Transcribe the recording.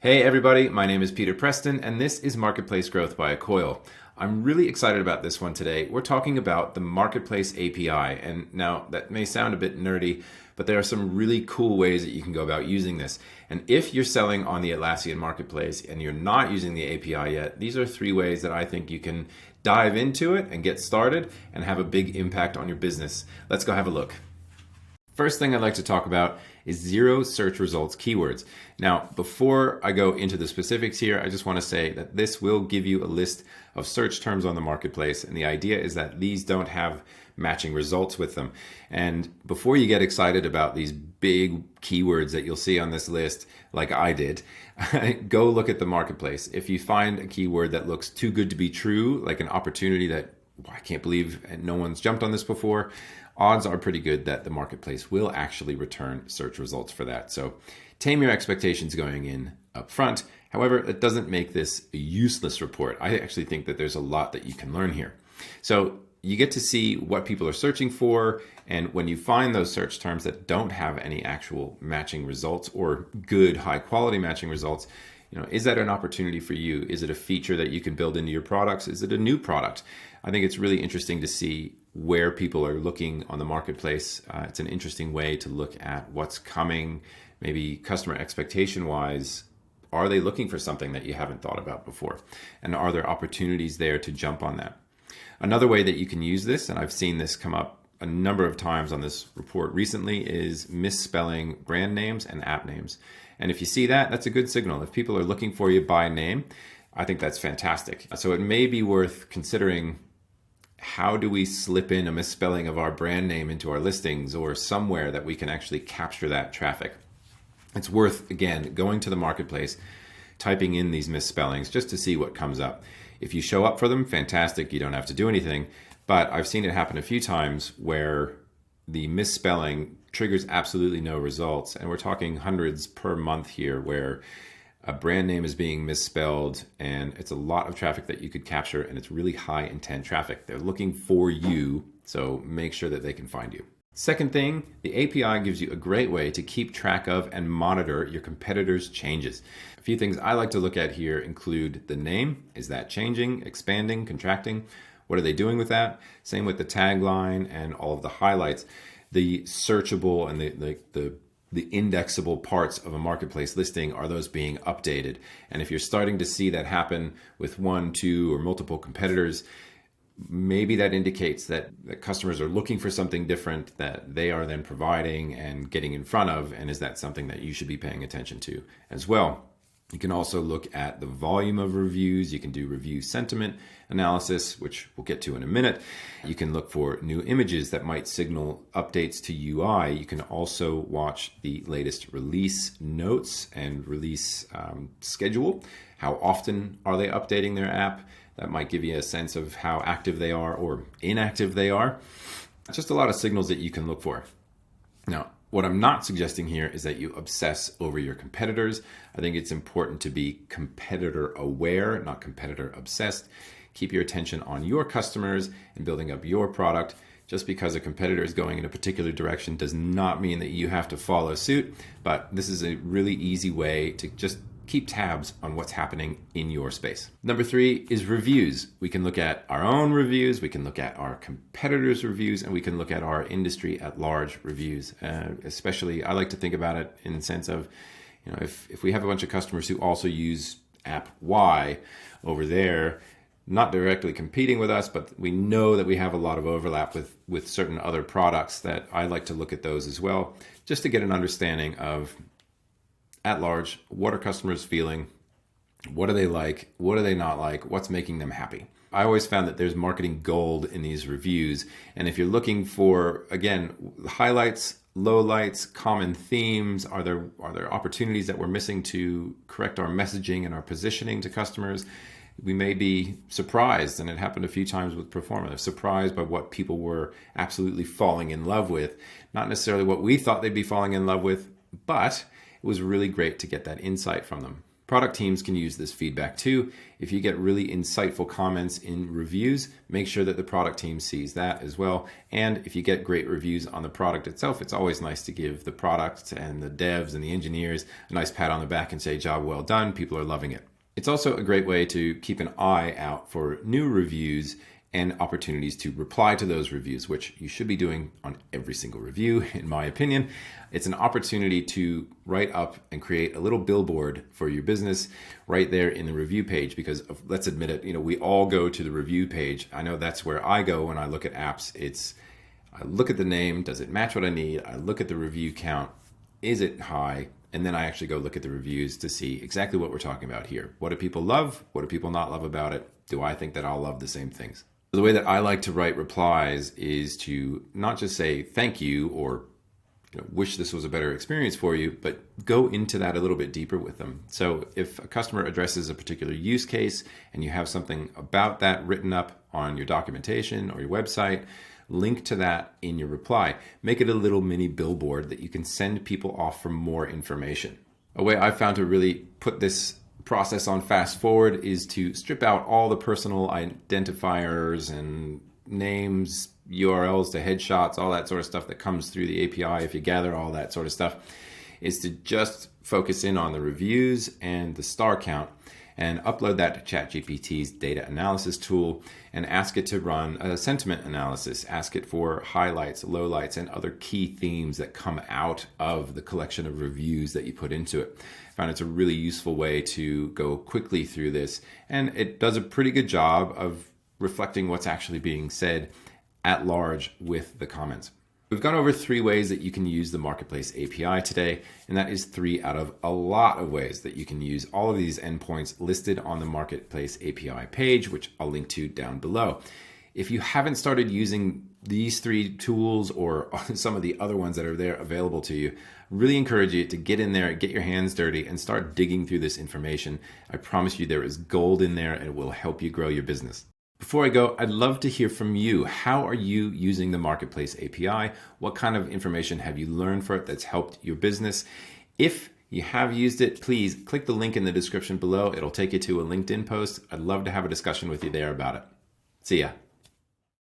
Hey everybody, my name is Peter Preston and this is Marketplace Growth by Accoil. I'm really excited about this one today. We're talking about the Marketplace API, and now that may sound a bit nerdy, but there are some really cool ways that you can go about using this. And if you're selling on the Atlassian Marketplace and you're not using the API yet, these are 3 ways that I think you can dive into it and get started and have a big impact on your business. Let's go have a look. First thing I'd like to talk about is zero search results keywords. Now, before I go into the specifics here, I just want to say that this will give you a list of search terms on the marketplace, and the idea is that these don't have matching results with them. And before you get excited about these big keywords that you'll see on this list, like I did, go look at the marketplace. If you find a keyword that looks too good to be true, like an opportunity that I can't believe no one's jumped on this before, odds are pretty good that the marketplace will actually return search results for that. So tame your expectations going in up front. However, it doesn't make this a useless report. I actually think that there's a lot that you can learn here. So you get to see what people are searching for, and when you find those search terms that don't have any actual matching results or good high quality matching results, is that an opportunity for you? Is it a feature that you can build into your products? Is it a new product? I think it's really interesting to see where people are looking on the marketplace. It's an interesting way to look at what's coming, maybe customer expectation wise. Are they looking for something that you haven't thought about before? And are there opportunities there to jump on that? Another way that you can use this, and I've seen this come up a number of times on this report recently, is misspelling brand names and app names. And if you see that, that's a good signal. If people are looking for you by name, I think that's fantastic. So it may be worth considering, how do we slip in a misspelling of our brand name into our listings or somewhere that we can actually capture that traffic? It's worth, again, going to the marketplace, typing in these misspellings just to see what comes up. If you show up for them, fantastic, you don't have to do anything. But I've seen it happen a few times where the misspelling triggers absolutely no results. And we're talking hundreds per month here where a brand name is being misspelled, and it's a lot of traffic that you could capture, and it's really high intent traffic. They're looking for you, so make sure that they can find you. Second thing, the API gives you a great way to keep track of and monitor your competitors' changes. A few things I like to look at here include the name. Is that changing, expanding, contracting? What are they doing with that? Same with the tagline and all of the highlights. The searchable and the indexable parts of a marketplace listing, are those being updated? And if you're starting to see that happen with 1, 2, or multiple competitors, maybe that indicates that customers are looking for something different that they are then providing and getting in front of, and is that something that you should be paying attention to as well? You can also look at the volume of reviews. You can do review sentiment analysis, which we'll get to in a minute. You can look for new images that might signal updates to UI. You can also watch the latest release notes and release schedule. How often are they updating their app? That might give you a sense of how active they are or inactive they are. Just a lot of signals that you can look for. Now, what I'm not suggesting here is that you obsess over your competitors. I think it's important to be competitor aware, not competitor obsessed. Keep your attention on your customers and building up your product. Just because a competitor is going in a particular direction does not mean that you have to follow suit, but this is a really easy way to just keep tabs on what's happening in your space. Number 3 is reviews. We can look at our own reviews, we can look at our competitors' reviews, and we can look at our industry at large reviews. Especially, I like to think about it in the sense of, if we have a bunch of customers who also use app Y over there, not directly competing with us, but we know that we have a lot of overlap with certain other products, that I like to look at those as well, just to get an understanding of, at large, what are customers feeling? What do they like? What do they not like? What's making them happy? I always found that there's marketing gold in these reviews. And if you're looking for, again, highlights, lowlights, common themes, are there opportunities that we're missing to correct our messaging and our positioning to customers? We may be surprised, and it happened a few times with Performa, surprised by what people were absolutely falling in love with. Not necessarily what we thought they'd be falling in love with, but it was really great to get that insight from them. Product teams can use this feedback too. If you get really insightful comments in reviews, make sure that the product team sees that as well. And if you get great reviews on the product itself, it's always nice to give the product and the devs and the engineers a nice pat on the back and say, job well done, people are loving it. It's also a great way to keep an eye out for new reviews and opportunities to reply to those reviews, which you should be doing on every single review, in my opinion. It's an opportunity to write up and create a little billboard for your business right there in the review page, because let's admit it, we all go to the review page. I know that's where I go when I look at apps. I look at the name, does it match what I need? I look at the review count, is it high? And then I actually go look at the reviews to see exactly what we're talking about here. What do people love? What do people not love about it? Do I think that I'll love the same things? The way that I like to write replies is to not just say thank you or wish this was a better experience for you, but go into that a little bit deeper with them. So if a customer addresses a particular use case and you have something about that written up on your documentation or your website, link to that in your reply. Make it a little mini billboard that you can send people off for more information. A way I found to really put this process on fast forward is to strip out all the personal identifiers and names, URLs to headshots, all that sort of stuff that comes through the API. If you gather all that sort of stuff, is to just focus in on the reviews and the star count and upload that to ChatGPT's data analysis tool and ask it to run a sentiment analysis. Ask it for highlights, lowlights, and other key themes that come out of the collection of reviews that you put into it. I found it's a really useful way to go quickly through this, and it does a pretty good job of reflecting what's actually being said at large with the comments. We've gone over 3 ways that you can use the Marketplace API today, and that is 3 out of a lot of ways that you can use all of these endpoints listed on the Marketplace API page, which I'll link to down below. If you haven't started using these 3 tools or some of the other ones that are there available to you, I really encourage you to get in there, get your hands dirty, and start digging through this information. I promise you there is gold in there, and it will help you grow your business. Before I go, I'd love to hear from you. How are you using the Marketplace API? What kind of information have you learned for it that's helped your business? If you have used it, please click the link in the description below. It'll take you to a LinkedIn post. I'd love to have a discussion with you there about it. See ya.